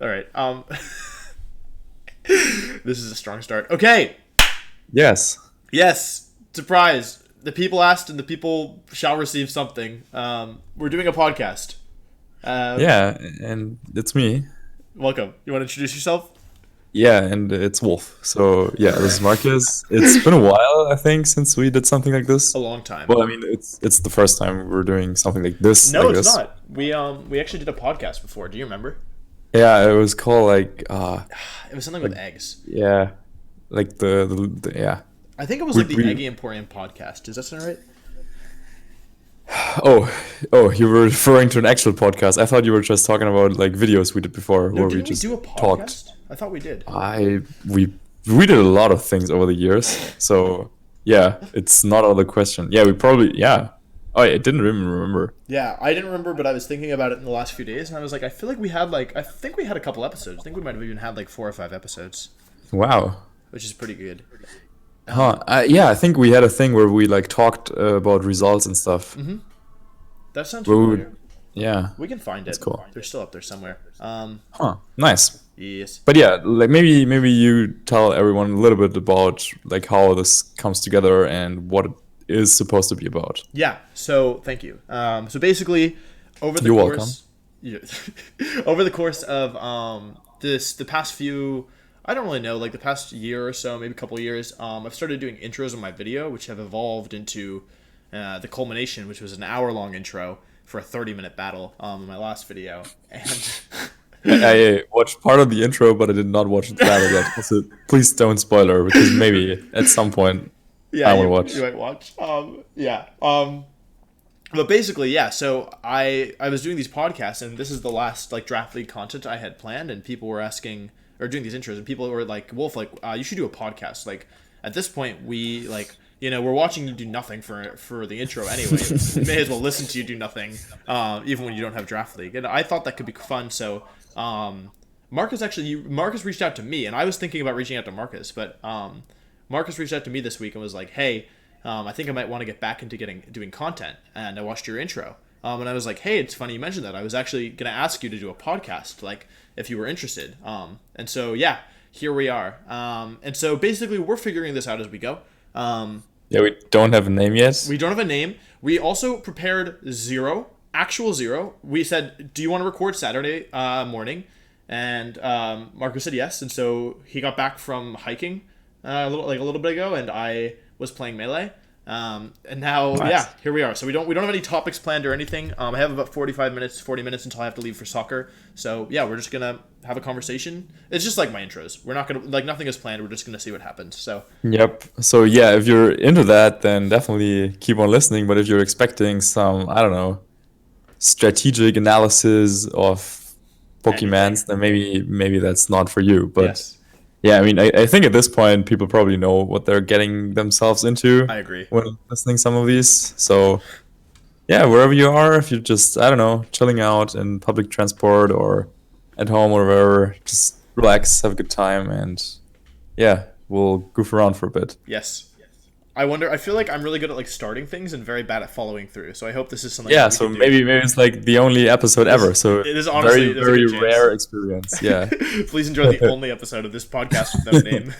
All right. This is a strong start. Okay. Yes. Yes. Surprise. The people asked, and the people shall receive something. We're doing a podcast. Um, Yeah, and it's me. Welcome. You want to introduce yourself? Yeah, and it's Wolf. So yeah, this is Marcus. It's been a while, I think, since we did something like A this. long time. Well, I mean, it's the first time we're doing something like this, No, like it's this. not. We actually did a podcast before. Do you remember? Yeah, it was called It was something with like eggs. yeah, like the yeah. I think it was We like the we Eggy Emporium podcast. Does that sound right? oh oh you were referring to an actual podcast. I thought you were just talking about like videos we did before No, where we didn't we just do a talked. podcast? I thought we did. I we did a lot of things over the years. So yeah, it's not out of the question. Yeah, we probably yeah. Oh, I didn't even remember. Yeah, I didn't remember, but I was thinking about it in the last few days, and I was like, I feel like we had I think we had a couple episodes. I think we might have even had like 4 or 5 episodes, Wow. which is pretty good. Huh. Yeah, I think we had a thing where we like talked about results and stuff. That sounds Where we familiar. would, yeah, We can find that's it. cool. They're still up there somewhere. Huh. Nice. Yes. But yeah, like maybe you tell everyone a little bit about like how this comes together and what it is supposed to be about. Yeah. So thank you. So basically, over the You're welcome. course, yeah, over the course of the past few, I don't really know, like the past year or so, maybe a couple of years, I've started doing intros on my video, which have evolved into the culmination, which was an hour-long intro for a 30-minute battle in my last video, and. I watched part of the intro, but I did not watch the battle yet. So please don't spoiler because maybe at some point Yeah, I will you, watch. you might watch. Yeah. But basically, yeah. So I was doing these podcasts, and this is the last like draft league content I had planned, and people were asking or doing these intros, and people were like, "Wolf, like you should do a podcast." Like at this point, we like we're watching you do nothing for the intro anyway. We may as well listen to you do nothing, even when you don't have draft league. And I thought that could be fun. So Marcus reached out to me, and I was thinking about reaching out to Marcus, but Marcus reached out to me this week and was like, "Hey, I think I might want to get back into doing content." And I watched your intro, and I was like, "Hey, it's funny you mentioned that. I was actually gonna ask you to do a podcast, like if you were interested." And so yeah, here we are. And so basically, we're figuring this out as we go. Yeah, we don't have a name yet. We don't have a name. We also prepared actual zero. We said, "Do you want to record Saturday morning?" And Marcus said yes. And so he got back from hiking a little bit ago, and I was playing Melee. And now, Nice. yeah, here we are. So we don't have any topics planned or anything. I have about 40 minutes until I have to leave for soccer. So yeah, we're just gonna have a conversation. It's just like my intros. We're not gonna like nothing is planned. We're just gonna see what happens. So Yep. So yeah, if you're into that, then definitely keep on listening. But if you're expecting some, I don't know, strategic analysis of Pokemans, then maybe that's not for you. But yes, yeah, I mean, I think at this point people probably know what they're getting themselves into I agree. when listening some of these. So yeah, wherever you are, if you're just, I don't know, chilling out in public transport or at home or wherever, just relax, have a good time, and yeah, we'll goof around for a bit. Yes. I wonder. I feel like I'm really good at like starting things and very bad at following through. So I hope this is something. Yeah, that we so can do. maybe it's like the only episode ever. So it is honestly- very there's a very good chance. rare experience. Yeah. Please enjoy the only episode of this podcast with no name.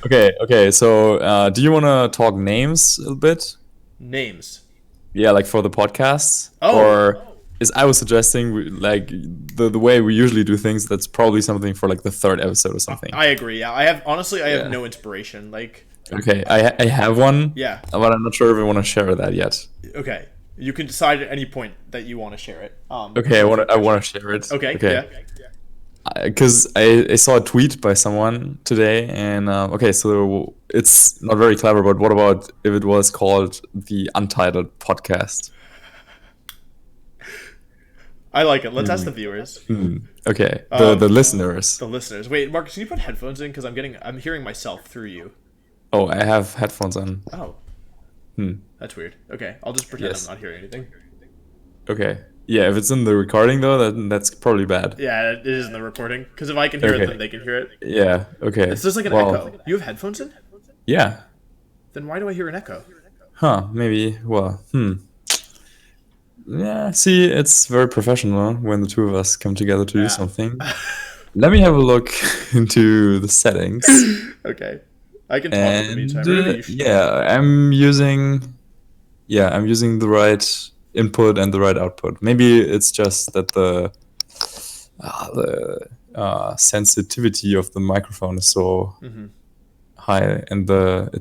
Okay. So do you want to talk names a little bit? Names. Yeah, like for the podcasts, Oh. or is I was suggesting like the way we usually do things. That's probably something for like the third episode or something. I agree. Yeah, I have honestly. I have Yeah. no inspiration. Like, Okay, I have one. yeah. But I'm not sure if I want to share that yet. Okay. You can decide at any point that you want to share it. Okay, I want to share it. Okay. Okay. Yeah. Because I saw a tweet by someone today, and okay, so it's not very clever, but what about if it was called the Untitled podcast? I like it. Let's ask the viewers, Okay, the listeners. the listeners. Wait, Marcus, can you put headphones in? Because I'm hearing myself through you. Oh, I have headphones on. Oh. That's weird. Okay, I'll just pretend Yes. I'm not hearing anything. Okay, yeah, if it's in the recording though, then that's probably bad. Yeah, it is in the recording. Because if I can hear it, Okay. then they can hear it. Yeah. Okay. It's just like an Well, echo. You have headphones in? Yeah. Then why do I hear an echo? Huh. Maybe. Well. Yeah. See, it's very professional when the two of us come together to do something. let me have a look into the settings. Okay. I can talk in the And meantime. Or maybe you should talk. I'm using the right input and the right output. Maybe it's just that the sensitivity of the microphone is so high, and let me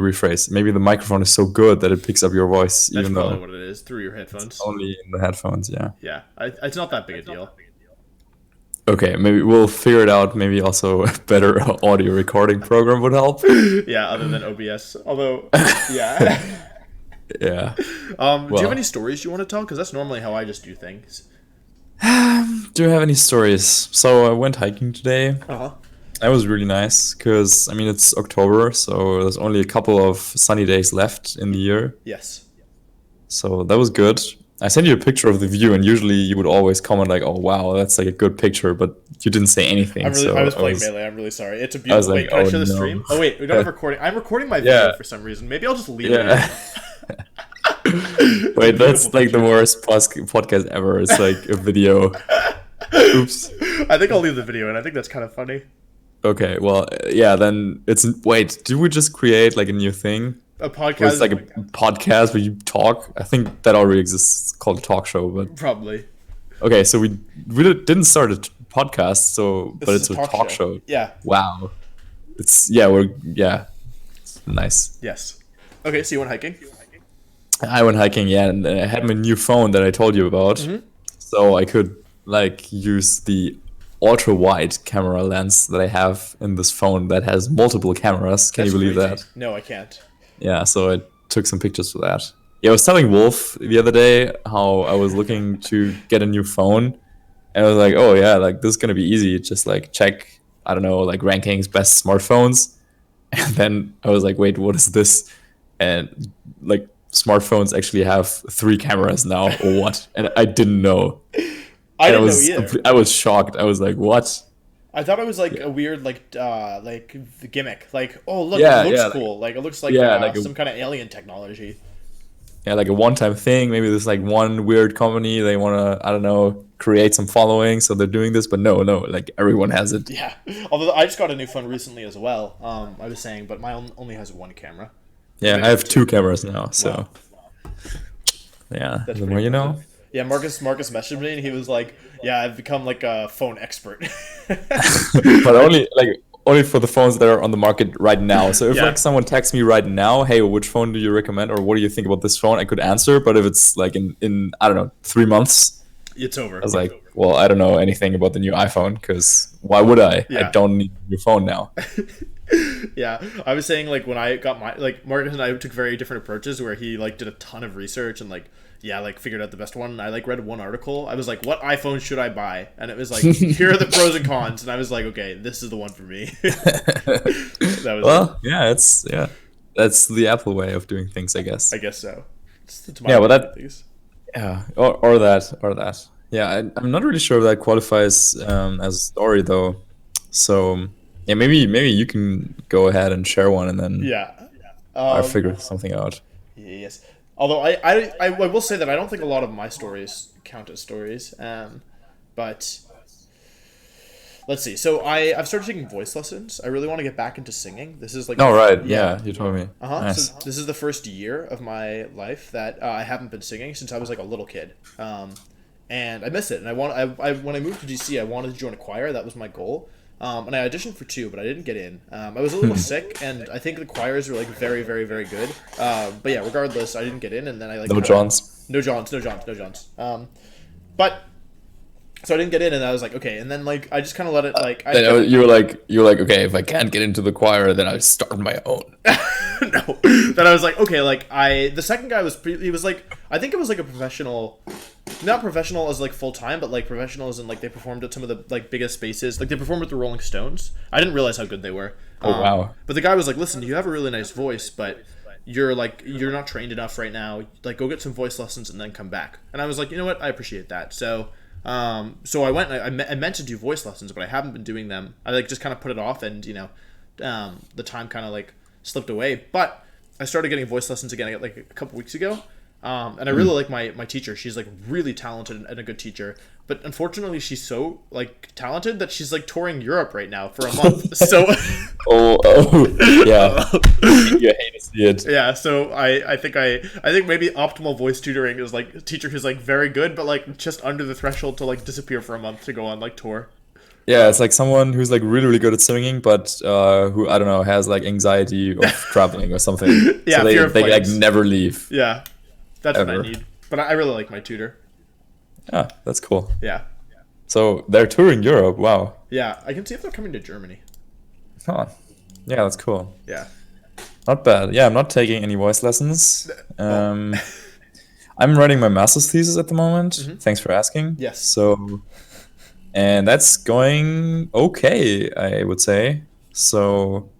rephrase. Maybe the microphone is so good that it picks up your voice, That's even probably though what it is, through your it's headphones. only in the headphones. Yeah. Yeah. It's not that big a deal. Okay, maybe we'll figure it out. Maybe also a better audio recording program would help. Yeah, other than OBS. Although, yeah. Yeah. Do you have Well, any stories you want to tell? Because that's normally how I just do things. do you have any stories? So I went hiking today. Uh-huh. That was really nice because, I mean, it's October, so there's only a couple of sunny days left in the year. Yes. So that was good. I sent you a picture of the view, and usually you would always comment like, "Oh wow, that's like a good picture," but you didn't say anything. I was playing Melee. I'm really sorry. It's a I was beautiful. like, Wait, can I "Oh share the no." stream? Oh wait, we don't have recording. I'm recording my video Yeah. for some reason. Maybe I'll just leave it. Yeah. It's a Wait, that's beautiful like the picture. worst podcast ever. It's like a video. Oops. I think I'll leave the video, and I think that's kind of funny. Okay, well, yeah, then it's. Wait, did we just create like a new thing? A Where it's podcast, like a podcast where you talk? I think that already exists. It's called a talk show, but. probably. Okay, so we didn't start a podcast, so but This it's is a talk show. Yeah. Wow, it's it's nice. Yes. Okay, so you went hiking? I went hiking, yeah, and I had my new phone that I told you about, so I could like use the ultra wide camera lens that I have in this phone that has multiple cameras. Can you That's believe crazy. that? No, I can't. Yeah, so I took some pictures for that. Yeah, I was telling Wolf the other day how I was looking to get a new phone, and I was like, oh yeah, like this is gonna be easy. Just like check, I don't know, like rankings, best smartphones, and then I was like, wait, what is this? And like smartphones actually have 3 cameras now, or what? And I didn't know. I And didn't know either. I was shocked. I was like, what? I thought it was like a weird like the gimmick. Like, oh look, Yeah, it looks yeah, cool. Like it looks like yeah, like some kind of alien technology. yeah, like a one-time thing. Maybe there's like one weird company they want to, I don't know, create some following, so they're doing this. But no, like everyone has it. Yeah. Although I just got a new phone recently as well. I was saying, but mine only has one camera. Yeah, I have 2 cameras now. So Wow. yeah, That's the pretty more you know. impressive. Yeah, Marcus messaged me and he was like, "Yeah, I've become like a phone expert." But only for the phones that are on the market right now. So if Yeah. like someone texts me right now, hey, which phone do you recommend, or what do you think about this phone? I could answer. But if it's like in I don't know 3 months, It's over. I was like, well, I don't know anything about the new iPhone because why would I? I Yeah. don't need a new phone now. Yeah, I was saying like when I got my like Marcus and I took very different approaches where he like did a ton of research and like like figured out the best one. And I like read one article. I was like, what iPhone should I buy? And it was like, here are the pros and cons. And I was like, okay, this is the one for me. That was Well, that's the Apple way of doing things, I guess. I guess so. It's my Yeah, well, way that- of things. Yeah, or that. Yeah, I'm not really sure if that qualifies as a story though. So yeah, maybe you can go ahead and share one, and then Yeah. I'll figure something out. Yes. Although I will say that I don't think a lot of my stories count as stories. But let's see. So I've started taking voice lessons. I really want to get back into singing. This is like Oh right, yeah, you told me. Uh-huh. Nice. So this is the first year of my life that I haven't been singing since I was like a little kid. And I miss it. And when I moved to DC, I wanted to join a choir. That was my goal. And I auditioned for 2, but I didn't get in. I was a little sick, and I think the choirs were like very, very, very good. But yeah, regardless, I didn't get in, and then I like No Johns. no Johns. But so I didn't get in, and I was like, okay, and then like I just kind of let it like. Then you were like, okay, if I can't get into the choir, then I'll start my own. No. Then I was like, okay, like the second guy was he was like, I think it was like a professional, not professional as like full time, but like professional as in like they performed at some of the like biggest spaces. Like they performed with the Rolling Stones. I didn't realize how good they were. Oh wow. But the guy was like, listen, you have a really nice voice, but you're not trained enough right now. Like go get some voice lessons and then come back. And I was like, you know what, I appreciate that. So I went. I meant to do voice lessons, but I haven't been doing them. I like just kind of put it off, and the time kind of like slipped away. But I started getting voice lessons again like a couple weeks ago, And I really like my teacher. She's like really talented and a good teacher. But unfortunately, she's so like talented that she's like touring Europe right now for a month. So yeah, you hate to see it. yeah. So I think maybe optimal voice tutoring is like a teacher who's like very good, but like just under the threshold to like disappear for a month to go on like tour. Yeah, it's like someone who's like really, really good at singing, but who I don't know has like anxiety of traveling or something. Yeah, so fear of they like planes. never leave. Yeah, that's what I Ever. need. But I really like my tutor. Ah, that's cool. Yeah, So they're touring Europe. Wow. yeah. I can see if they're coming to Germany. Huh. Yeah, that's cool. Yeah. Not bad. Yeah, I'm not taking any voice lessons. I'm writing my master's thesis at the moment. Thanks for asking. Yes. So, and that's going okay, I would say. So,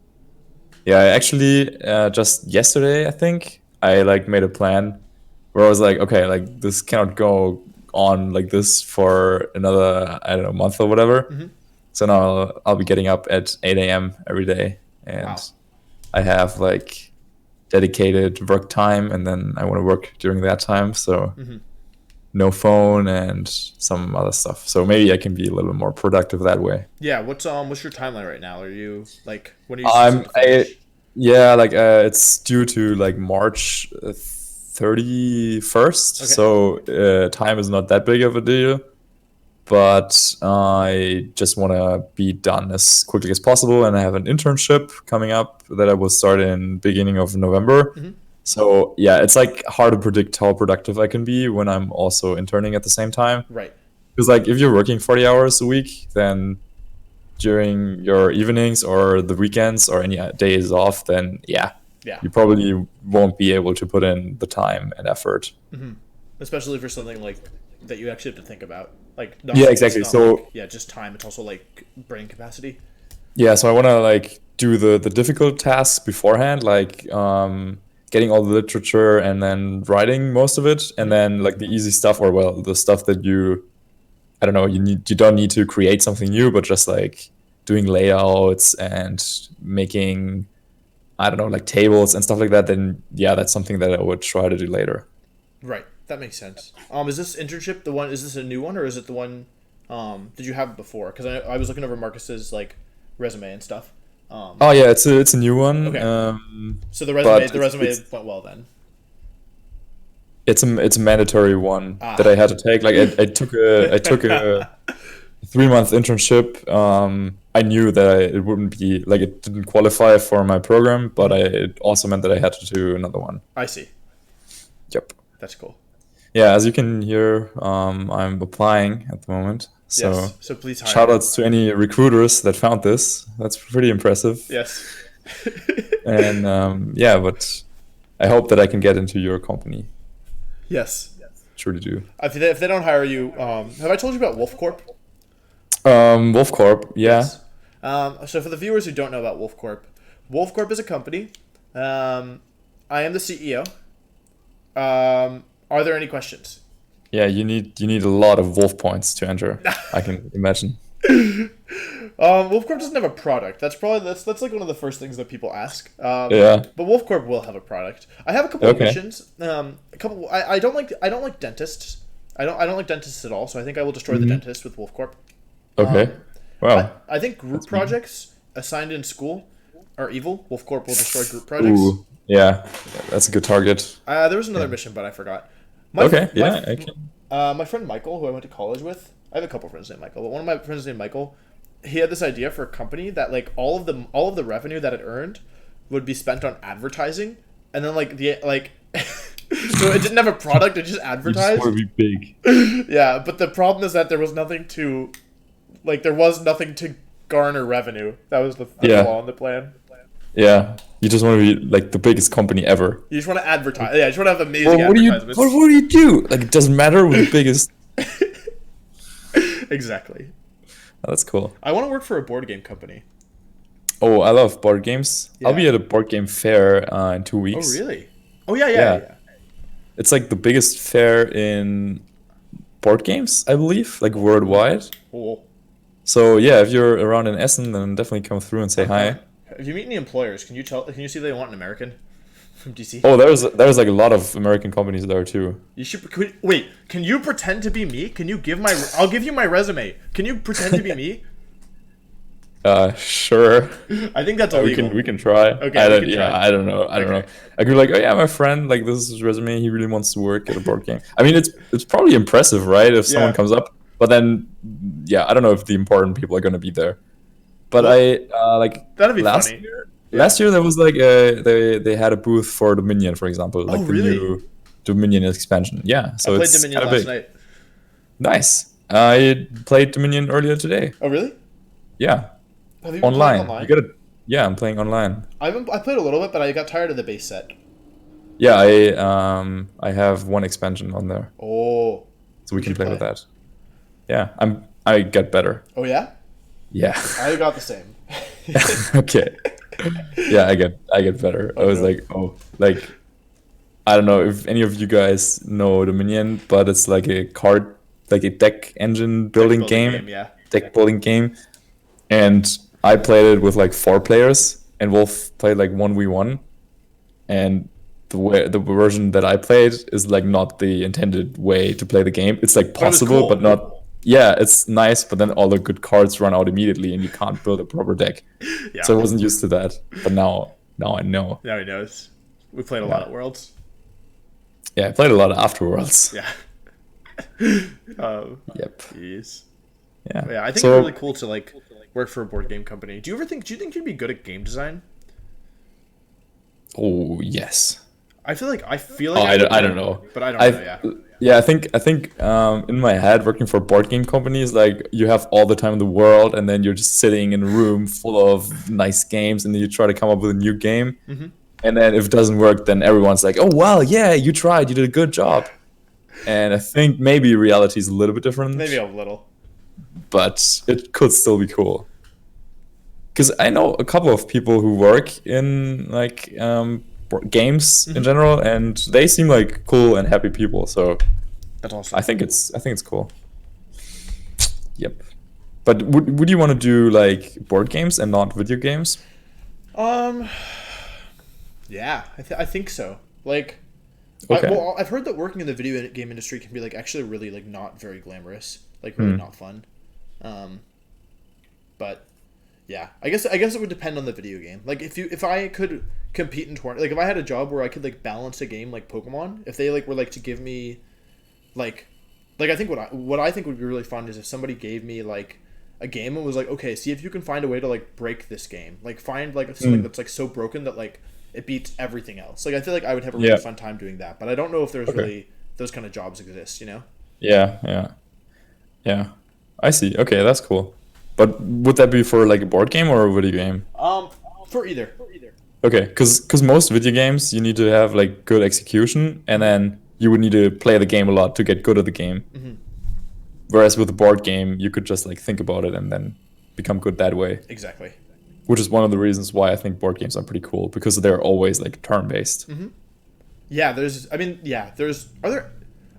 yeah, I actually just yesterday, I think, I like made a plan where I was like, okay, like this cannot go on like this for another, I don't know, month or whatever. So now I'll be getting up at 8 a.m. every day, and Wow. I have like dedicated work time, and then I want to work during that time. So no phone and some other stuff. So maybe I can be a little bit more productive that way. Yeah. What's your timeline right now? Are you like when are you I'm supposed to finish? yeah, like it's due to like March 31st. Okay. So time is not that big of a deal. But I just want to be done as quickly as possible, and I have an internship coming up that I will start in beginning of November. So yeah, it's like hard to predict how productive I can be when I'm also interning at the same time. Right. Because like if you're working 40 hours a week, then during your evenings or the weekends or any days off, then yeah, Yeah. you probably won't be able to put in the time and effort. Especially for something like that you actually have to think about. Like not, Yeah, it's exactly. not So like, yeah, just time. It's also like brain capacity. yeah, so I want to like do the difficult tasks beforehand, like getting all the literature and then writing most of it, and then like the easy stuff, or well, the stuff that I don't know, you don't need to create something new, but just like doing layouts and making, I don't know, like tables and stuff like that. Then yeah, that's something that I would try to do later. Right. That makes sense. Is this internship the one? Is this a new one, or is it the one? Did you have it before? Because I was looking over Marcus's like resume and stuff. Oh yeah, it's a new one. Okay. So the but resume it's- went well then. It's a mandatory one Ah. that I had to take. Like I took a 3-month internship. I knew that it wouldn't be like it didn't qualify for my program, but it also meant that I had to do another one. I see. Yep. That's cool. Yeah, as you can hear, I'm applying at the moment. So Yes. So please hire. shout outs to any recruiters that found this. That's pretty impressive. Yes. And yeah, but I hope that I can get into your company. Yes. Truly do. If they don't hire you, have I told you about Wolf Corp? Wolf Corp, yeah. So for the viewers who don't know about Wolf Corp, Wolf Corp is a company. I am the CEO. Are there any questions? Yeah, you need a lot of wolf points to enter. I can imagine. Wolf Corp doesn't have a product. That's like one of the first things that people ask. Yeah. But Wolf Corp will have a product. I have a couple of Okay. missions. I don't like dentists. I don't like dentists at all. So I think I will destroy the dentist with Wolf Corp. Okay. Wow. I think group projects assigned in school are evil. Wolf Corp will destroy group projects. Ooh. Yeah, that's a good target. There was another mission, but I forgot. Okay. Yeah, I can. My friend Michael, who I went to college with, I have a couple friends named Michael, but one of my friends named Michael, he had this idea for a company that like all of the revenue that it earned would be spent on advertising, and then like so it didn't have a product, it just You just advertised. want to be big. Yeah, but the problem is that there was nothing to garner revenue. That was the Yeah. flaw in the plan. Yeah, you just want to be like the biggest company ever. You just want to advertise. Yeah, you just want to have amazing Well, what advertisements. do you do? Like it doesn't matter who's the biggest. Exactly. Oh, that's cool. I want to work for a board game company. Oh, I love board games. I'll Yeah. be at a board game fair in 2 Oh, weeks. really? Oh, yeah. Yeah. It's like the biggest fair in board games, I believe, like worldwide. Cool. So yeah, if you're around in Essen, then definitely come through and say hi. If you meet any employers, can you see if they want an American? from DC? Oh, there's like a lot of American companies there too. You should wait. Can you pretend to be me? Can you give my? I'll give you my resume. Can you pretend to be me? Sure. I think that's illegal. We can try. Okay, I we don't, can yeah, try. I don't know. I don't know. I could be like, oh yeah, my friend, like this is his resume. He really wants to work at a board game. I mean, it's probably impressive, right? If someone Yeah. comes up, but then, yeah, I don't know if the important people are gonna be there. But Well, like that'd be last funny. year, Yeah. last year there was like they had a booth for Dominion, for example, like the really? new Dominion expansion. Yeah, I so played it's Dominion kind of last big. night. Nice. I played Dominion earlier today. Oh really? Yeah, Have you been playing online. You online? gotta. Yeah, I'm playing online. I played a little bit, but I got tired of the base set. Yeah, I have one expansion on there, Oh. so we can should play with play. that. Yeah, I get better. Oh yeah. Yeah. I got the same. Okay. Yeah, I get better. I was no. like, oh, like I don't know if any of you guys know Dominion, but it's like a card, like a deck engine building game, Yeah. deck building game, and I played it with like 4 players, and Wolf played like 1v1, and the version that I played is like not the intended way to play the game. It's like But it was possible, cool. but not. Yeah, it's nice, but then all the good cards run out immediately, and you can't build a proper deck. Yeah. So I wasn't used to that, but now I know. Now he knows. We played a lot at Worlds. Yeah, I played a lot of Afterworlds. Yeah. Yep. Jeez. Yeah. Yeah, I think So- it's really cool to like work for a board game company. Do you think you'd be good at game design? Oh yes. I feel like Oh, I I don't know. But I don't I know, yeah. yeah, I think in my head, working for board game companies, like you have all the time in the world, and then you're just sitting in a room full of nice games, and then you try to come up with a new game, and then if it doesn't work, then everyone's like, "Oh wow, yeah, you tried, you did a good job." And I think maybe reality is a little bit different, Maybe a little. but it could still be cool. Because I know a couple of people who work in like games in general, and they seem like cool and happy people. So That's awesome. I think it's cool. Yep. But would you want to do like board games and not video games? Yeah, I think so. Like, Okay. I've heard that working in the video game industry can be like actually really like not very glamorous, like really not fun. But yeah, I guess it would depend on the video game. Like if I could compete in tournament, like if I had a job where I could like balance a game like Pokemon, if they like were like to give me like I think what I think would be really fun is if somebody gave me like a game and was like, okay, see if you can find a way to like break this game, like find like something that's like so broken that like it beats everything else. Like I feel like I would have a really Yeah. fun time doing that, but I don't know if there's Okay. really those kind of jobs exist, you know? Yeah. I see. Okay, that's cool. But would that be for like a board game or a video game? For either. Okay, because most video games you need to have like good execution, and then you would need to play the game a lot to get good at the game. Whereas with a board game, you could just like think about it and then become good that way. Exactly. Which is one of the reasons why I think board games are pretty cool, because they're always like turn based. Yeah, are there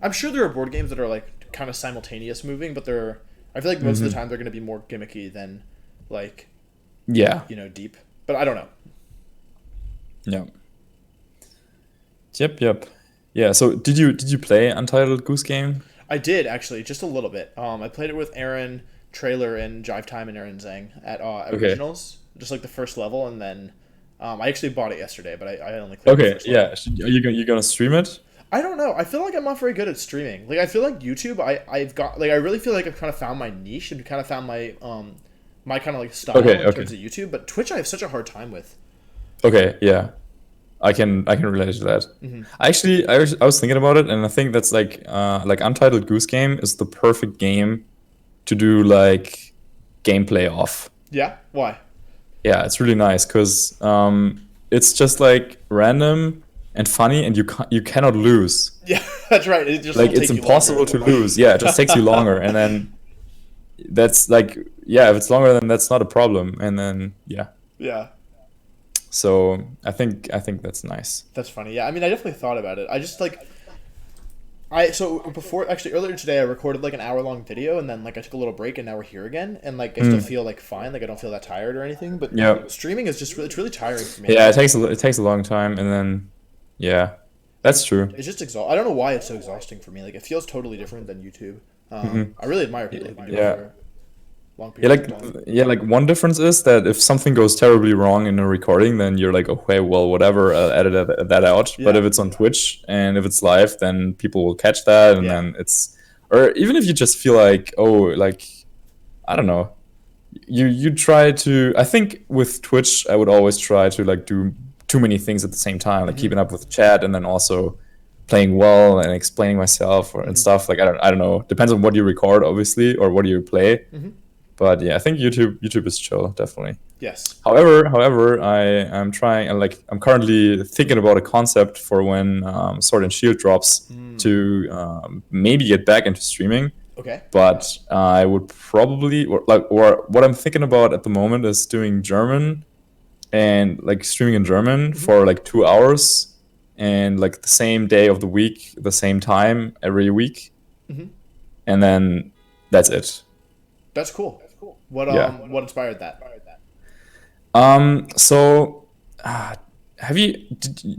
I'm sure there are board games that are like kind of simultaneous moving, but I feel like most of the time they're going to be more gimmicky than like, Yeah. deep. But I don't know. Yeah. Yep. Yeah. So did you play Untitled Goose Game? I did actually, just a little bit. I played it with Aaron Trailer and Jive Time and Aaron Zhang at Originals, just like the first level, and then I actually bought it yesterday, but I only played the Okay. first level. Yeah. Are you gonna stream it? I don't know. I feel like I'm not very good at streaming. Like I feel like YouTube, I really feel like I've kind of found my niche and kind of found my my kind of like style in terms of YouTube. But Twitch, I have such a hard time with. Okay. Yeah. I can relate to that. Actually, I was thinking about it, and I think that's like Untitled Goose Game is the perfect game to do like gameplay off. Yeah. Why? Yeah, it's really nice because it's just like random and funny, and you cannot lose. Yeah, that's right. It just Like will it's take you impossible longer. to lose. Yeah, it just takes you longer, and then that's like, yeah, if it's longer, then that's not a problem, and then yeah. Yeah. So I think that's nice. That's funny. Yeah, I mean, I definitely thought about it. I just like, earlier today I recorded like an hour-long video, and then like I took a little break, and now we're here again, and like I still feel like fine, like I don't feel that tired or anything. But Yep. streaming is just it's really tiring for me. Yeah, it takes a long time, and then Yeah, that's true. It's just I don't know why it's so exhausting for me. Like it feels totally different than YouTube. Hmm. I really admire people who can do it Yeah. for long Yeah, periods of like time. one difference is that if something goes terribly wrong in a recording, then you're like, okay, well, whatever, I'll edit that out. But Yeah, if it's on Twitch and if it's live, then people will catch that, and yeah. then it's, or even if you just feel like, oh, like I don't know, you try to. I think with Twitch, I would always try to like do too many things at the same time, like Hmm. keeping up with the chat and then also playing well and explaining myself and Hmm. stuff. Like I don't know, depends on what you record, obviously, or what you play. Hmm. But yeah, I think YouTube is chill, definitely. Yes. However, I am trying and like I'm currently thinking about a concept for when Sword and Shield drops Mm. to maybe get back into streaming. Okay. But I would probably or what I'm thinking about at the moment is doing German and like streaming in German Hmm. for like 2 hours and like the same day of the week, the same time every week, Hmm. and then that's it. That's cool. Yeah. What inspired that? So, uh,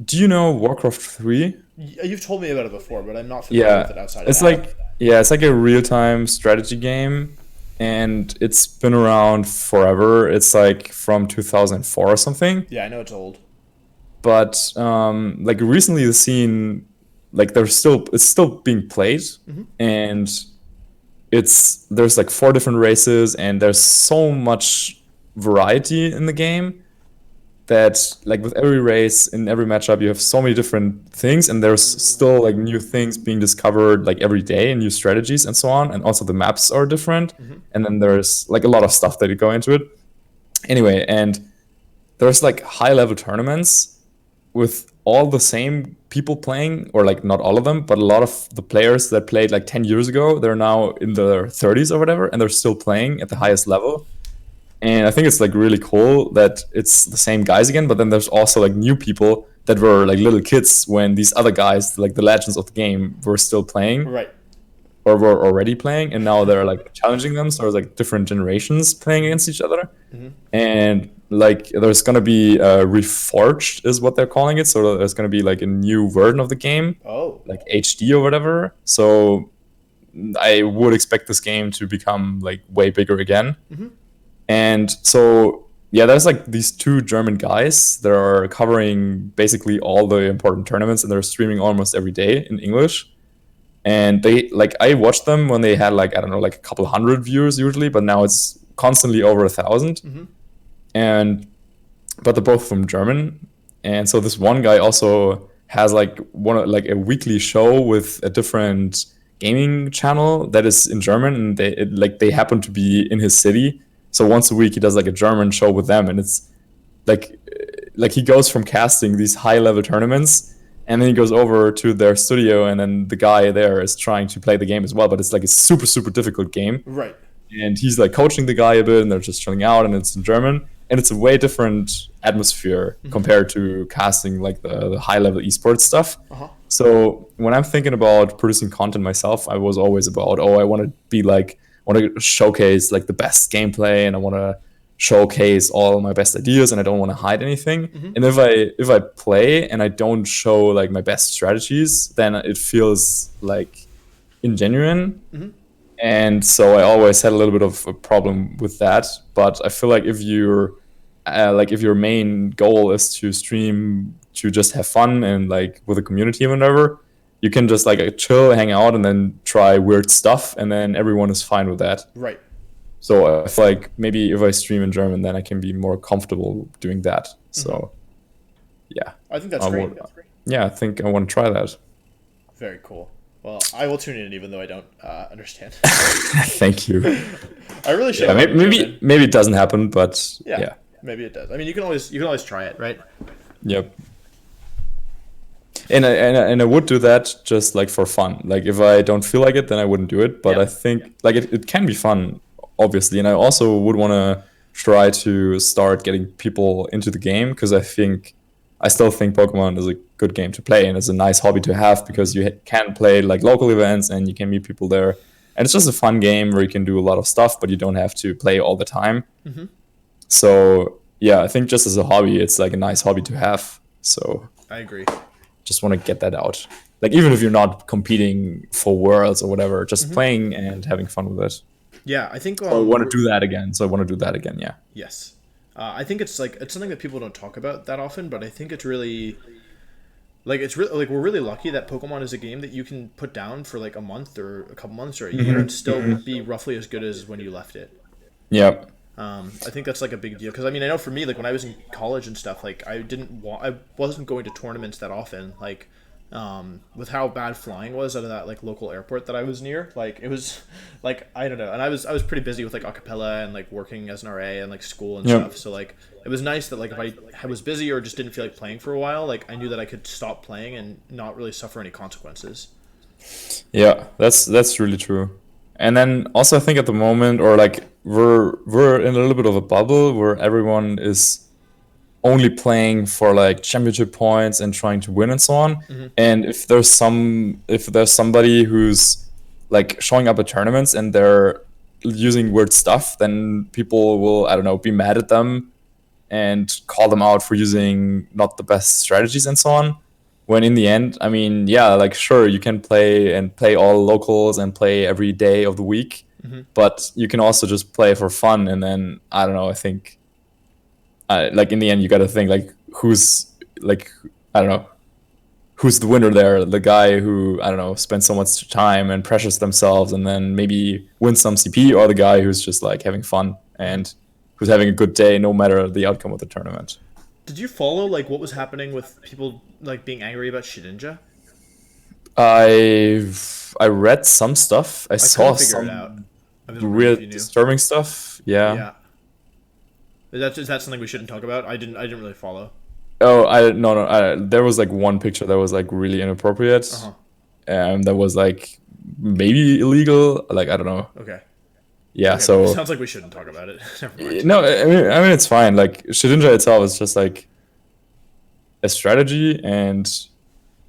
do you know Warcraft 3? You've told me about it before, but I'm not familiar with Yeah, it outside of it's that. like yeah, it's like a real-time strategy game, and it's been around forever. It's like from 2004 or something. Yeah, I know it's old. But like recently, the scene like it's still being played, Hmm. and there's like 4 different races, and there's so much variety in the game that like with every race in every matchup you have so many different things, and there's still like new things being discovered like every day and new strategies and so on, and also the maps are different, Hmm. and then there's like a lot of stuff that go into it anyway. And there's like high level tournaments with all the same people playing, or like not all of them, but a lot of the players that played like 10 years ago, they're now in their 30s or whatever, and they're still playing at the Hmm. highest level. And I think it's like really cool that it's the same guys again, but then there's also like new people that were like little kids when these other guys, like the legends of the game, were still playing Right. or were already playing, and now they're like challenging them. So there's like different generations playing against each other. Hmm. And like there's gonna be reforged is what they're calling it. So there's gonna be like a new version of the game, Oh. like HD or whatever. So I would expect this game to become like way bigger again. Hmm. And so, yeah, there's like these 2 German guys that are covering basically all the important tournaments, and they're streaming almost every day in English. And they like I watched them when they had like I don't know like a couple hundred viewers usually, but now it's constantly over 1,000. Hmm. And but they're both from German, and so this one guy also has like like a weekly show with a different gaming channel that is in German, and they happen to be in his city. So once a week he does like a German show with them, and it's like he goes from casting these high level tournaments, and then he goes over to their studio, and then the guy there is trying to play the game as well, but it's like a super difficult game, Right. and he's like coaching the guy a bit, and they're just chilling out, and it's in German, and it's a way different atmosphere Hmm. compared to casting like the high level esports stuff. Uh huh. So when I'm thinking about producing content myself, I was always about, oh, I want to be like, I want to showcase like the best gameplay, and I want to showcase all my best ideas, and I don't want to hide anything. Hmm. And if I play and I don't show like my best strategies, then it feels like ingenuine. Hmm. And so I always had a little bit of a problem with that. But I feel like if your main goal is to stream to just have fun and like with a community and whatever, you can just like chill, hang out, and then try weird stuff, and then everyone is fine with that. Right. So I feel like maybe if I stream in German, then I can be more comfortable doing that. Hmm. So yeah, I think that's I great. would, yeah, I think I want to try that. Very cool. Well, I will tune in even though I don't understand. Thank you. I really should. Yeah, have maybe it doesn't happen, but Yeah. yeah. Maybe it does. I mean, you can always try it, right? Yep. And I would do that just like for fun. Like if I don't feel like it, then I wouldn't do it. But Yeah. I think like it can be fun, obviously. And I also would want to try to start getting people into the game, because I still think Pokemon is a good game to play, and it's a nice hobby to have, because you can play like local events and you can meet people there. And it's just a fun game where you can do a lot of stuff, but you don't have to play all the time. Hmm. So yeah, I think just as a hobby, it's like a nice hobby to have. So I agree. just want to get that out. Like even if you're not competing for worlds or whatever, just playing and having fun with it. Yeah, I think I want to do that again. So I want to do that again. Yeah. Yes. I think it's something that people don't talk about that often, but I think it's really we're really lucky that Pokemon is a game that you can put down for like a month or a couple months or a year and still be roughly as good as when you left it. Yep. I think that's like a big deal because I mean I know for me like when I was in college and stuff like I wasn't going to tournaments that often like with how bad flying was out of that like local airport that I was near, like it was like I don't know, and I was pretty busy with like acapella and like working as an RA and like school and stuff. So like it was nice that like if I was busy or just didn't feel like playing for a while, like I knew that I could stop playing and not really suffer any consequences. Yeah, that's really true. And then also I think at the moment, or like we're in a little bit of a bubble where everyone is only playing for like championship points and trying to win and so on. And if there's somebody who's like showing up at tournaments and they're using weird stuff, then people will, I don't know, be mad at them and call them out for using not the best strategies and so on. When in the end, I mean, yeah, like sure, you can play all locals and play every day of the week, but you can also just play for fun. And then I don't know, I think like in the end, you got to think like who's like, I don't know, who's the winner there? The guy who, I don't know, spends so much time and pressures themselves and then maybe wins some CP, or the guy who's just like having fun and who's having a good day no matter the outcome of the tournament. Did you follow like what was happening with people like being angry about Shedinja? I read some stuff. I saw some weird disturbing stuff. Yeah. Is that something we shouldn't talk about? I didn't really follow. Oh, no. There was like one picture that was like really inappropriate. That was like maybe illegal. Like I don't know. Okay. Yeah. Okay, so sounds like we shouldn't talk about it. Never mind. No, I mean it's fine. Like Shedinja itself is just like a strategy, and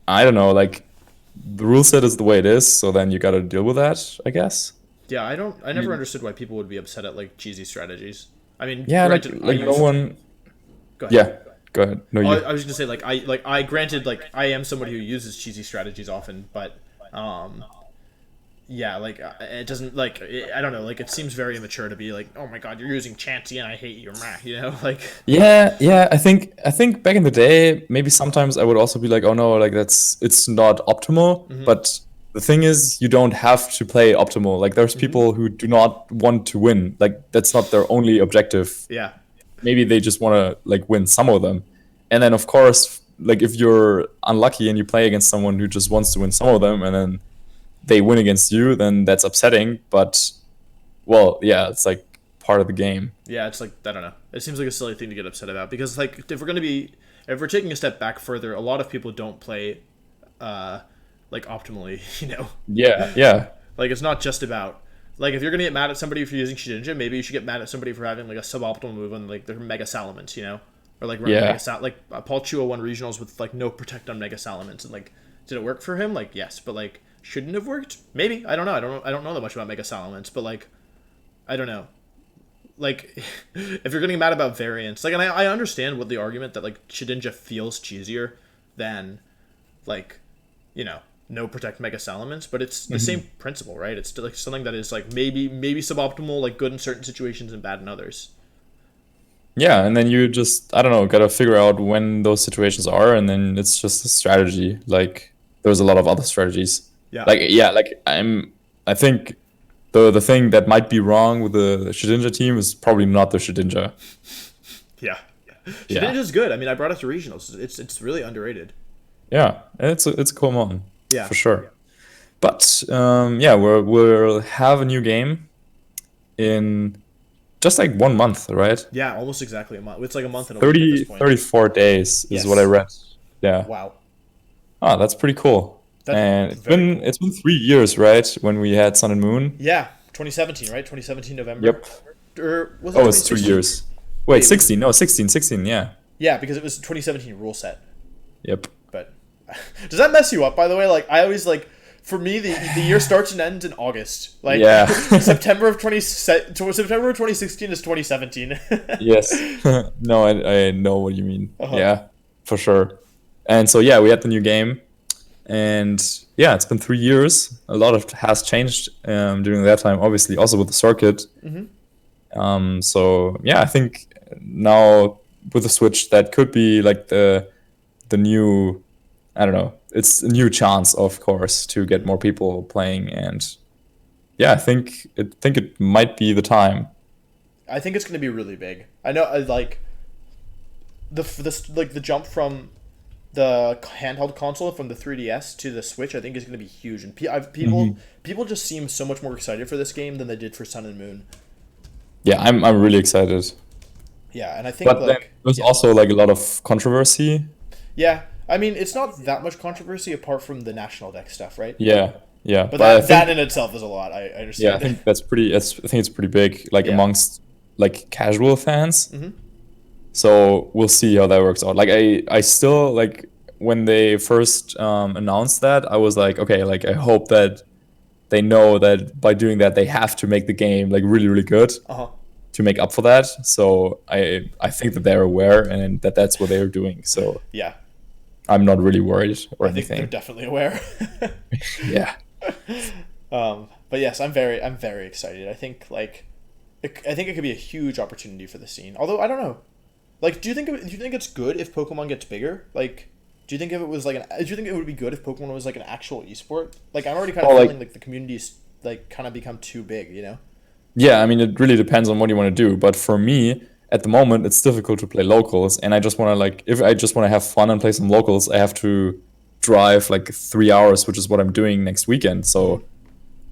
I don't know. Like the rule set is the way it is, so then you got to deal with that, I guess. Yeah, I never understood why people would be upset at like cheesy strategies. I mean, yeah, granted, like no one. Go ahead. Yeah, go ahead. No, you. I was just gonna say I granted like I am somebody who uses cheesy strategies often, but yeah, like it doesn't like I don't know, like it seems very immature to be like, oh my god, you're using Chansey and I hate you, you know, like. Yeah. I think back in the day, maybe sometimes I would also be like, oh no, like it's not optimal, but. The thing is, you don't have to play optimal. Like, there's people who do not want to win. Like, that's not their only objective. Yeah. Maybe they just want to, like, win some of them. And then, of course, like, if you're unlucky and you play against someone who just wants to win some of them and then they win against you, then that's upsetting. But, well, yeah, it's, like, part of the game. Yeah, it's like, I don't know. It seems like a silly thing to get upset about. Because, like, if we're taking a step back further, a lot of people don't play, like optimally, you know. Yeah. Like it's not just about like if you're gonna get mad at somebody for using Shedinja, maybe you should get mad at somebody for having like a suboptimal move on like their Mega Salamence, you know, or like Mega like Paul Chua won regionals with like no protect on Mega Salamence, and like did it work for him? Like yes, but like shouldn't have worked? Maybe I don't know. I don't know that much about Mega Salamence, but like I don't know. Like if you're getting mad about variants, like and I understand what the argument that like Shedinja feels cheesier than like you know. No protect Mega Salamence, but it's the same principle, right? It's like something that is like maybe suboptimal, like good in certain situations and bad in others. Yeah, and then you just I don't know, gotta figure out when those situations are, and then it's just a strategy. Like there's a lot of other strategies. Yeah. I think the thing that might be wrong with the Shedinja team is probably not the Shedinja. Yeah. Shedinja's good. I mean, I brought it to regionals. It's really underrated. Yeah, it's a cool mon. Yeah, for sure. But we'll have a new game in just like 1 month, right? Yeah, almost exactly a month. It's like a month and a week at this point. 34 days is what I read. Yeah. Wow. Oh, that's pretty cool. And it's been 3 years, right? When we had Sun and Moon. Yeah, 2017, right? 2017 November. Yep. Or was it it's 2 years. Wait, 16. No, 16, yeah. Yeah, because it was 2017 rule set. Yep. But does that mess you up, by the way? Like, I always, like, for me, the year starts and ends in August. Like, September of 2016 is 2017. Yes. No, I know what you mean. Yeah, for sure. And so yeah, we had the new game, and yeah, it's been 3 years. A lot of has changed during that time, obviously, also with the circuit. So yeah, I think now with the Switch, that could be like the new, I don't know, it's a new chance, of course, to get more people playing, and yeah, I think it might be the time. I think it's going to be really big. I know, like the jump from the handheld console from the 3DS to the Switch, I think is going to be huge, and people just seem so much more excited for this game than they did for Sun and Moon. Yeah, I'm really excited. Yeah, and I think But then there's also like a lot of controversy. yeah, I mean it's not that much controversy apart from the national deck stuff, right? Yeah, yeah. But I think, that in itself is a lot. I yeah, understand. I think that's pretty. I think it's pretty big, like Yeah. amongst like casual fans. So we'll see how that works out. Like I still like when they first announced that, I was like, okay, like I hope that they know that by doing that they have to make the game like really really good to make up for that. So I think that they're aware and that that's what they're doing. So Yeah, I'm not really worried or I think they're anything. definitely aware. Yeah. But yes, I'm very excited. I think I think it could be a huge opportunity for the scene. Although I don't know, like, do you think it's good if Pokemon gets bigger? Like, do you think if it was like do you think it would be good if Pokemon was like an actual esport? Like, I'm already kind of Well, like- feeling like the community's like kind of become too big, you know? Yeah, I mean, it really depends on what you want to do. But for me, at the moment, it's difficult to play locals, and I just want to like, if I just want to have fun and play some locals, I have to drive like 3 hours, which is what I'm doing next weekend. So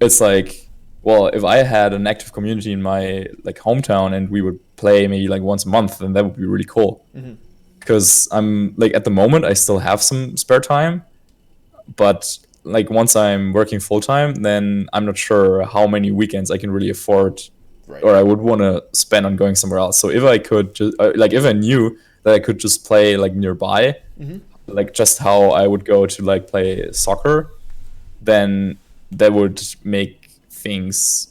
it's like, well, if I had an active community in my like hometown and we would play maybe like once a month, then that would be really cool. Because I'm like at the moment, I still have some spare time, but like once I'm working full time, then I'm not sure how many weekends I can really afford Right. or I would want to spend on going somewhere else. So if I could just like if I knew that I could just play like nearby, like just how I would go to like play soccer, then that would make things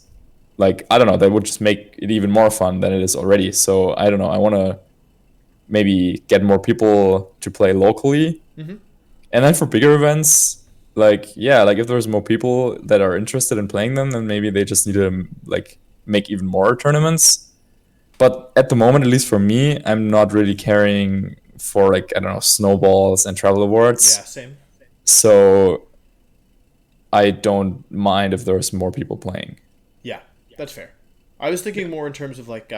like I don't know, that would just make it even more fun than it is already. So I don't know, I want to maybe get more people to play locally. And then for bigger events, like yeah, like if there's more people that are interested in playing them, then maybe they just need to like make even more tournaments. But at the moment, at least for me, I'm not really caring for like I don't know snowballs and travel awards. Yeah, same. So I don't mind if there's more people playing. Yeah, that's fair. I was thinking more in terms of like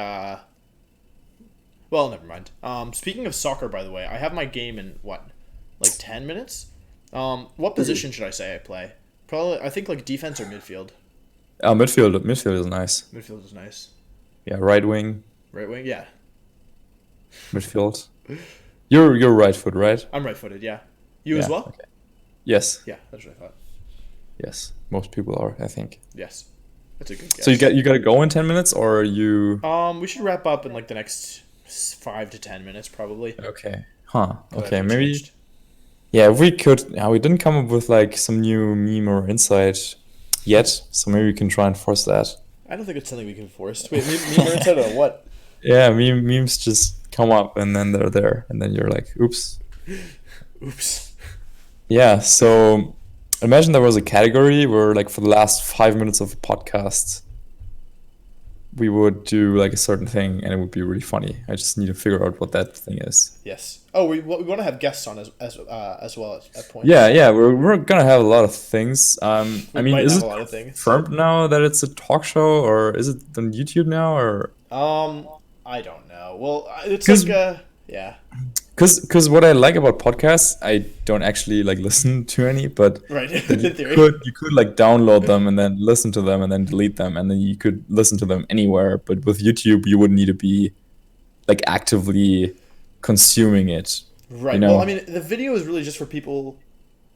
well, never mind. Speaking of soccer, by the way, I have my game in like 10 minutes. What position should I say I play? Probably, I think like defense or midfield. Midfield is nice. Midfield is nice. Yeah, right wing, Right wing, yeah. midfield. You're right foot, right? I'm right-footed, yeah. You as Yeah, well? okay. Yes, Yeah, that's what I thought. yes. Most people are, I think. Yes, that's a good guess. So you gotta go in 10 minutes, or you? We should wrap up in like the next 5 to 10 minutes, probably. Okay. Huh. Glad Okay. we Maybe. changed. Yeah, if we could. Yeah, we didn't come up with like some new meme or insight yet, so maybe we can try and force that. I don't think it's something we can force. Wait, me inside or what? Yeah, memes just come up and then they're there, and then you're like, oops. Oops. Yeah. So imagine there was a category where, like, for the last 5 minutes of a podcast, we would do like a certain thing, and it would be really funny. I just need to figure out what that thing is. Yes. Oh, we want to have guests on as well at points. Yeah, we're gonna have a lot of things. I We mean, might is have it a lot of things. confirmed now that it's a talk show, or is it on YouTube now, or I don't know. Well, it's 'Cause- like yeah. because what I like about podcasts, I don't actually like listen to any, but Right. that In theory. you could like download them and then listen to them and then delete them, and then you could listen to them anywhere. But with YouTube, you would need to be like actively consuming it. Right. You know? Well, I mean, the video is really just for people.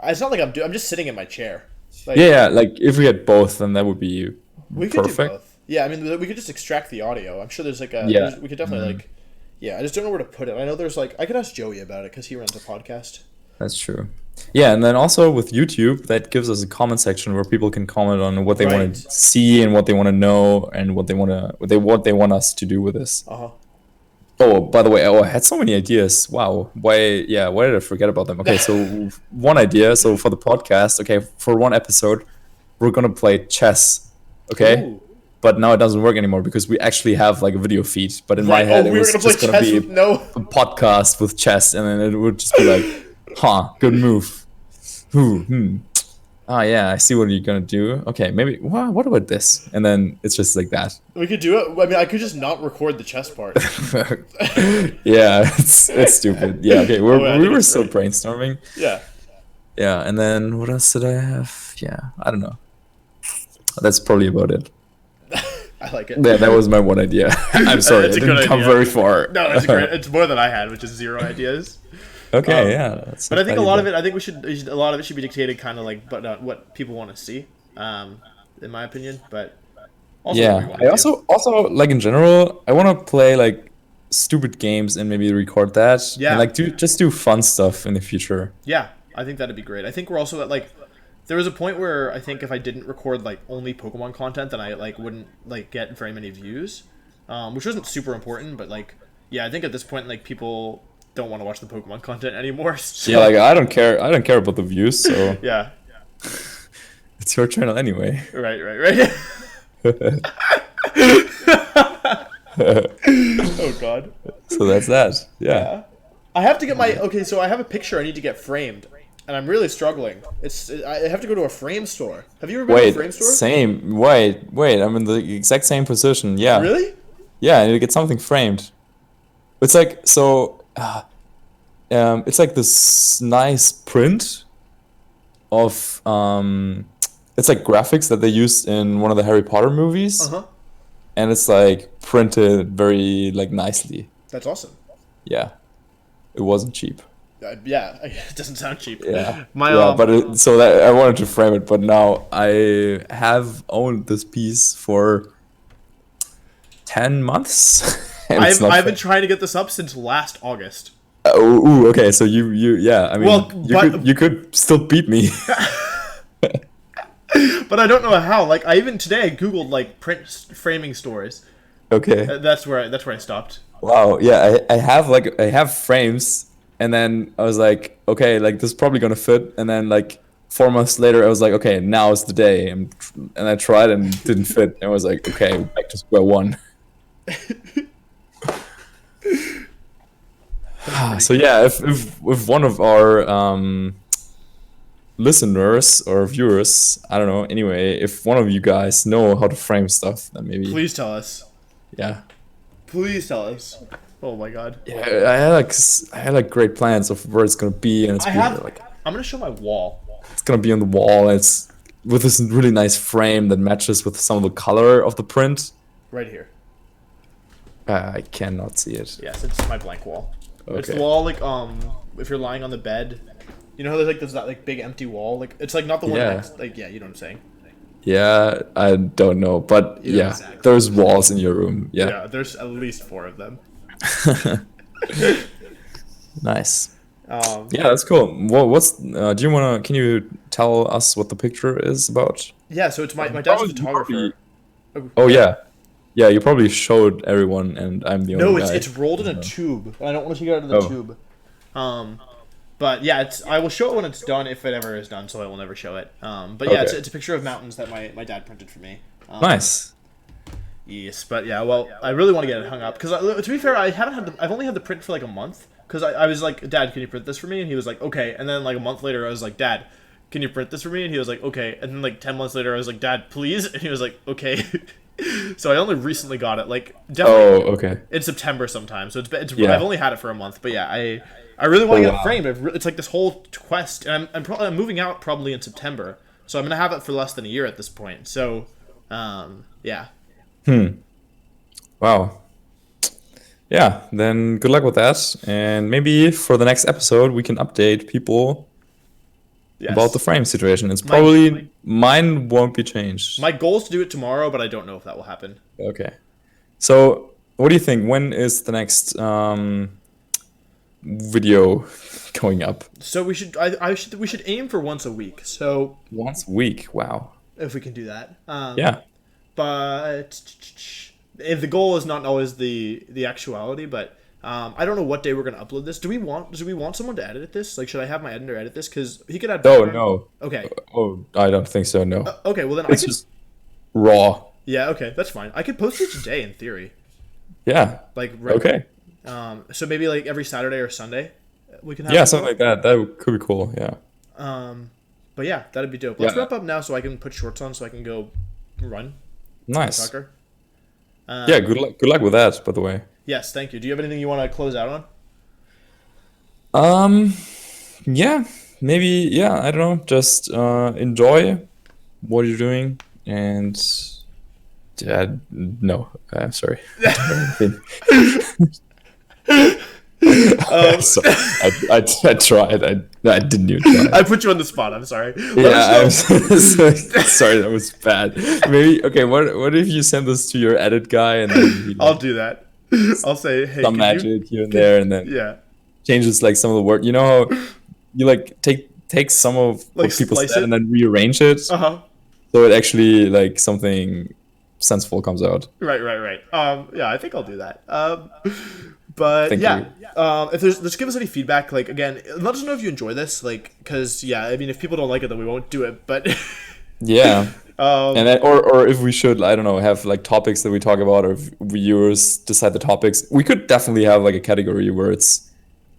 It's not like I'm just sitting in my chair. Like, Yeah, like if we had both, then that would be we could do perfect. both. Yeah, I mean, we could just extract the audio. I'm sure there's like Yeah. we could definitely like. Yeah, I just don't know where to put it. I know there's like I could ask Joey about it because he runs a podcast. That's true. Yeah, and then also with YouTube, that gives us a comment section where people can comment on what they want Right. to see and what they want to know and what they want us to do with this. Oh, by the way, I had so many ideas. Wow. Why did I forget about them? Okay, so one idea. So for the podcast, okay, for one episode, we're gonna play chess. Okay? Ooh. But now it doesn't work anymore because we actually have like a video feed. But in my Right. head, Oh, it we were was gonna play just gonna chess be with no. a podcast with chess, and then it would just be like, good move. Ah, yeah, I see what you're gonna do. Okay, maybe. What about this? And then it's just like that. We could do it. I mean, I could just not record the chess part. Yeah, it's stupid. Yeah, okay, Oh, yeah, I we think were it's still great. brainstorming. Yeah. Yeah, and then what else did I have? Yeah, I don't know. That's probably about it. I like it. Yeah, that was my one idea. I'm sorry, It's it a good didn't come idea. very far. No, it's great. It's more than I had, which is 0 ideas. Okay, yeah. That's But I think a not lot bad of it. I think a lot of it should be dictated kind of like, but what people want to see, in my opinion. But also what we Yeah, want I to do. also like in general, I want to play like stupid games and maybe record that Yeah. and like do fun stuff in the future. Yeah, I think that'd be great. I think we're also at like, there was a point where I think if I didn't record like only Pokemon content, then I like wouldn't like get very many views, which wasn't super important. But like, yeah, I think at this point like people don't want to watch the Pokemon content anymore. So, Yeah, like I don't care about the views, so yeah. it's your channel anyway. Right. Oh God. So that's that. Yeah. I have to get my so I have a picture I need to get framed, and I'm really struggling. I have to go to a frame store. Have you ever been to a frame Wait, store? same. Wait. I'm in the exact same position. Yeah. Really? Yeah, I need to get something framed. It's like so. It's like this nice print of It's like graphics that they used in one of the Harry Potter movies, Uh-huh. and it's like printed very like nicely. That's awesome. Yeah, it wasn't cheap. Yeah, it doesn't sound cheap. Yeah, My yeah, but so that I wanted to frame it, but now I have owned this piece for 10 months. and it's not I've been finished. trying to get this up since last August. Okay, so you yeah, I mean, Well, you could still beat me. But I don't know how. Like today I googled like print framing stores. Okay. That's where I stopped. Wow. Yeah, I have frames, and then I was like, okay, like this is probably gonna fit, and then like 4 months later, I was like, okay, now is the day, and I tried and it didn't fit, and I was like, okay, back to square one. So yeah, if one of our listeners or viewers, I don't know, anyway, if one of you guys know how to frame stuff, then maybe Please tell us. yeah. Please tell us. Oh my God. Yeah, I had like great plans of where it's gonna be, and I'm gonna show my wall. it's gonna be on the wall, and it's with this really nice frame that matches with some of the color of the print. Right here. I cannot see it. Yes, it's my blank wall. It's the Okay. wall like if you're lying on the bed, you know how there's that like big empty wall, like it's like not the one Yeah. that's like, yeah, you know what I'm saying. Yeah, I don't know, but Yeah, yeah, exactly. there's walls in your room. Yeah, Yeah, there's at least 4 of them. nice. Um, Yeah, that's cool. Do you wanna? Can you tell us what the picture is about? yeah, so it's my dad's Probably- photographer. Oh yeah, yeah. You probably showed everyone, and I'm the only No, guy. it's rolled in a tube, and I don't want to take it out of the Oh. tube. But yeah, I will show it when it's done, if it ever is done. So I will never show it. But yeah, Okay. it's a picture of mountains that my dad printed for me. Nice. Yes, but yeah, well, I really want to get it hung up because to be fair, I've only had the print for like a month because I was like, Dad, can you print this for me? And he was like, okay. And then like a month later, I was like, Dad, can you print this for me? And he was like, okay. And then like 10 months later, I was like, Dad, please. And he was like, okay. So I only recently got it, like definitely Oh, okay. in September sometime. So Yeah. I've only had it for a month, but yeah, I really want to get wow. it framed. It's like this whole quest, and I'm moving out probably in September, so I'm gonna have it for less than a year at this point. So, yeah. Wow. Yeah, then good luck with that. And maybe for the next episode, we can update people Yes. about the frame situation. It's probably mine won't be changed. My goal is to do it tomorrow, but I don't know if that will happen. Okay. So, what do you think? When is the next video going up? So we should aim for once a week. So Once a week. Wow. if we can do that, Yeah. But if the goal is not always the actuality, but I don't know what day we're gonna upload this. Do we want someone to edit this? Like, should I have my editor edit this? Because he could add. No, background. no. Okay. Oh, I don't think so. No. Okay. Well, then It's just raw. Yeah. Okay. That's fine. I could post it today in theory. Yeah. Like. Okay. So maybe like every Saturday or Sunday, we can have. Yeah, something like that. That could be cool. Yeah. But yeah, that'd be dope. Let's Yeah. wrap up now so I can put shorts on so I can go run. Nice. Soccer. Yeah. Good luck. Good luck with that. By the way. Yes. Thank you. Do you have anything you want to close out on? Yeah. Maybe. Yeah. I don't know. Just enjoy what you're doing and. Yeah. No. I'm sorry. So, I tried. I didn't even try. I put you on the spot. I'm sorry. Yeah, I'm sorry. That was bad. Maybe okay. What if you send this to your edit guy and then I'll do that. I'll say, hey, some magic here and there, and then yeah, changes like some of the word. You know how you like take some of like what people splice said it? and then rearrange it, Uh-huh. so it actually like something sensible comes out. Right. Yeah, I think I'll do that. But Thank yeah, you. if let's give us any feedback. Like again, let us know if you enjoy this. Like, because yeah, I mean, if people don't like it, then we won't do it. But Yeah. And then, or if we should, I don't know, have like topics that we talk about, or if viewers decide the topics, we could definitely have like a category where it's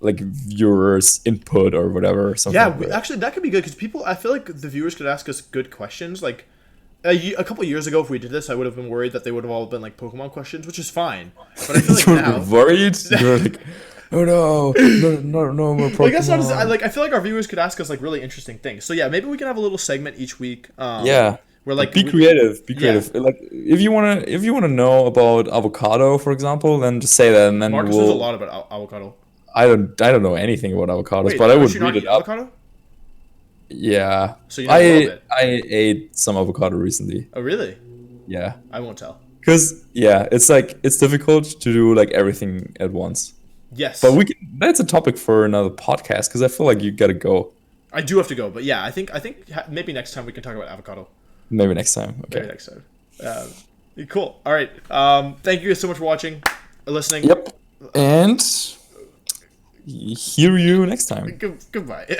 like viewers input or whatever. Or something yeah, like that. actually, that could be good because people. I feel like the viewers could ask us good questions. Like a couple years ago, if we did this, I would have been worried that they would have all been like Pokemon questions, which is fine. But I feel like You were now. worried? You were like, oh no, more Pokemon. Like that's not as, I feel like our viewers could ask us like really interesting things. So yeah, maybe we can have a little segment each week. Yeah. Where like be creative. Be creative. Like if you wanna know about avocado, for example, then just say that, and then Marcus knows a lot about avocado. I don't know anything about avocados, Wait, but I would don't you not read it eat up. avocado? Yeah. So you know a little bit. I ate some avocado recently. Oh really? Yeah. I won't tell. Cause yeah, it's like it's difficult to do like everything at once. Yes. But that's a topic for another podcast because I feel like you gotta go. I do have to go, but yeah, I think maybe next time we can talk about avocado. Maybe next time. Okay. Maybe next time. Cool. All right. Thank you guys so much for watching, or listening. Yep. And hear you next time. Goodbye.